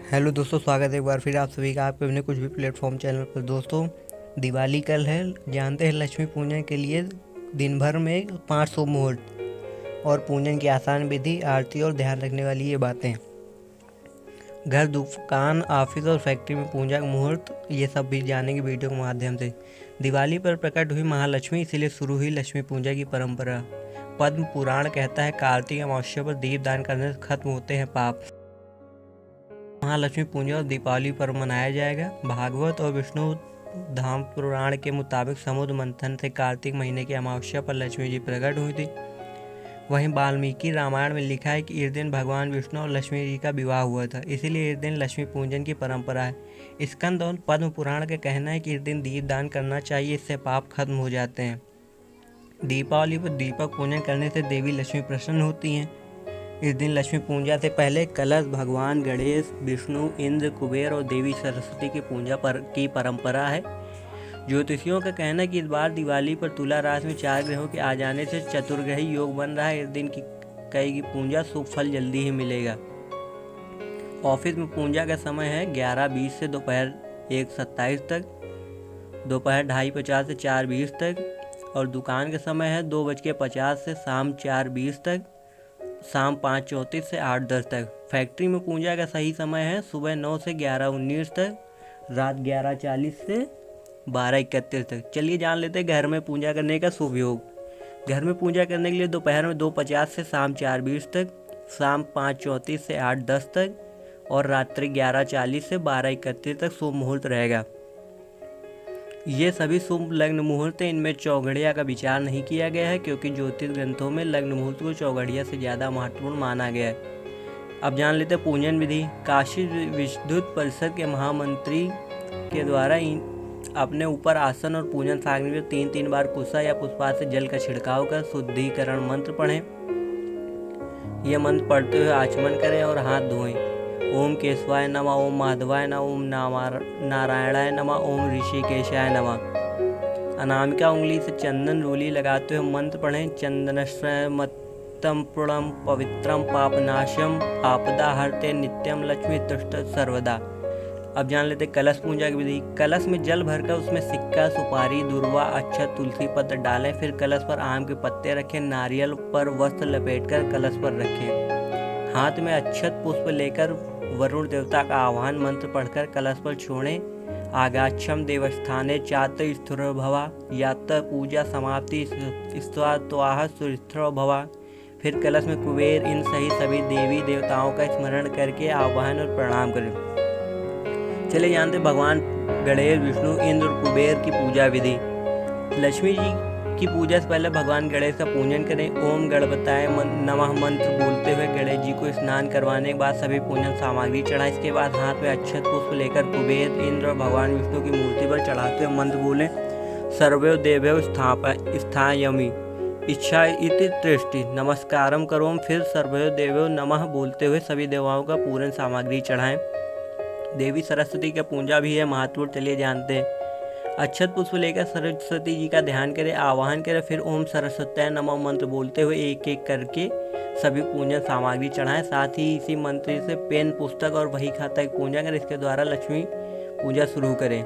Hello दोस्तों, स्वागत है एक बार फिर आप सभी का आपके अपने कुछ भी प्लेटफॉर्म चैनल पर। दोस्तों, दिवाली कल है। जानते हैं लक्ष्मी पूजन के लिए दिन भर में 500 मुहूर्त और पूजन की आसान विधि, आरती और ध्यान रखने वाली ये बातें। घर, दुकान, ऑफिस और फैक्ट्री में पूजा मुहूर्त, ये सब भी जानेंगे वीडियो के माध्यम से। दिवाली पर प्रकट हुई महालक्ष्मी, इसीलिए शुरू हुई लक्ष्मी पूजा की परंपरा। पद्म पुराण कहता है कार्तिक अमावस्या पर दीप दान करने से खत्म होते हैं पाप। महालक्ष्मी पूजा और दीपावली पर मनाया जाएगा। भागवत और विष्णु धाम पुराण के मुताबिक समुद्र मंथन से कार्तिक महीने की अमावस्या पर लक्ष्मी जी प्रकट हुई थी। वहीं वाल्मीकि रामायण में लिखा है कि इस दिन भगवान विष्णु और लक्ष्मी जी का विवाह हुआ था, इसीलिए इस दिन लक्ष्मी पूजन की परंपरा है। स्कंद और पद्म पुराण का कहना है कि इस दिन दीप दान करना चाहिए, इससे पाप खत्म हो जाते हैं। दीपावली पर दीपक पूजन करने से देवी लक्ष्मी प्रसन्न होती हैं। इस दिन लक्ष्मी पूजा से पहले कलश, भगवान गणेश, विष्णु, इंद्र, कुबेर और देवी सरस्वती की पूजा की परंपरा है। ज्योतिषियों का कहना है कि इस बार दिवाली पर तुला राशि में 4 ग्रहों के आ जाने से चतुर्ग्रही योग बन रहा है। इस दिन की पूजा शुभ फल जल्दी ही मिलेगा। ऑफिस में पूजा का समय है 11:20 से दोपहर 1:27 तक, दोपहर 2:50 से 4:20 तक, और दुकान का समय है 2:50 से शाम 4:20 तक, शाम 5:34 से 8:10 तक। फैक्ट्री में पूजा का सही समय है सुबह 9 से 11:19 तक, रात 11:40 से 12:31 तक। चलिए जान लेते हैं घर में पूजा करने का शुभ योग। घर में पूजा करने के लिए दोपहर में 2:50 से शाम 4:20 तक, शाम 5:34 से 8:10 तक और रात्रि 11:40 से 12:31 तक शुभ मुहूर्त रहेगा। ये सभी शुभ लग्न मुहूर्त हैं। इनमें चौघड़िया का विचार नहीं किया गया है, क्योंकि ज्योतिष ग्रंथों में लग्न मुहूर्त को चौघड़िया से ज़्यादा महत्वपूर्ण माना गया है। अब जान लेते हैं पूजन विधि। काशी विद्युत परिषद के महामंत्री के द्वारा अपने ऊपर आसन और पूजन सामग्री में 3-3 बार कुशा या पुष्पा से जल का छिड़काव कर शुद्धिकरण मंत्र पढ़ें। यह मंत्र पढ़ते हुए आचमन करें और हाथ धोएं। ओम केशवाय नमः, ओम माधवाय नमः, ओम नारायणाय नमः, ओम ऋषिकेशाय नमः। अनामिका उंगली से चंदन रोली लगाते हुए मंत्र पढ़ें। चंदनश्रमत्तम पूर्णम पवित्रम पापनाशम आपदा हरते नित्यम लक्ष्मी तुष्ट सर्वदा। अब जान लेते कलश पूजा की विधि। कलश में जल भरकर उसमें सिक्का, सुपारी, दुर्वा, अक्षत, तुलसी पत्र डालें। फिर कलश पर आम के पत्ते रखें। नारियल पर वस्त्र लपेटकर कलश पर रखें। हाथ में अक्षत पुष्प लेकर वरुण देवता का आह्वान मंत्र पढ़कर कलश पर छोड़ें। आगाच्छम देवस्थाने चात्र स्थिरो भवा, यात्र पूजा समाप्ति स्वात्वाह सुस्थिरो भवा। फिर कलश में कुबेर, इन सही सभी देवी देवताओं का स्मरण करके आह्वान और प्रणाम करें। चलिए जानते भगवान गणेश, विष्णु, इंद्र और कुबेर की पूजा विधि। लक्ष्मी जी की पूजा से पहले भगवान गणेश का पूजन करें। ओम गणपताय नमः मंत्र बोलते हुए गणेश जी को स्नान करवाने के बाद सभी पूजन सामग्री चढ़ाएं। इसके बाद हाथ में अक्षत पुष्प लेकर कुबेर, इंद्र और भगवान विष्णु की मूर्ति पर चढ़ाते हुए मंत्र बोलें। सर्वो देवो स्थापयामि इच्छा इति दृष्टि नमस्कारम करोम। फिर सर्वो देवो नमः बोलते हुए सभी देवताओं का पूजन सामग्री चढ़ाएं। देवी सरस्वती का पूजा भी है महत्वपूर्ण, चलिए जानते हैं। अक्षत पुष्प लेकर सरस्वती जी का ध्यान करें, आवाहन करें। फिर ओम सरस्वत्याय नमः मंत्र बोलते हुए एक एक करके सभी पूजन सामग्री चढ़ाएं। साथ ही इसी मंत्र से पेन, पुस्तक और बही खाता की पूजा करें। इसके द्वारा लक्ष्मी पूजा शुरू करें।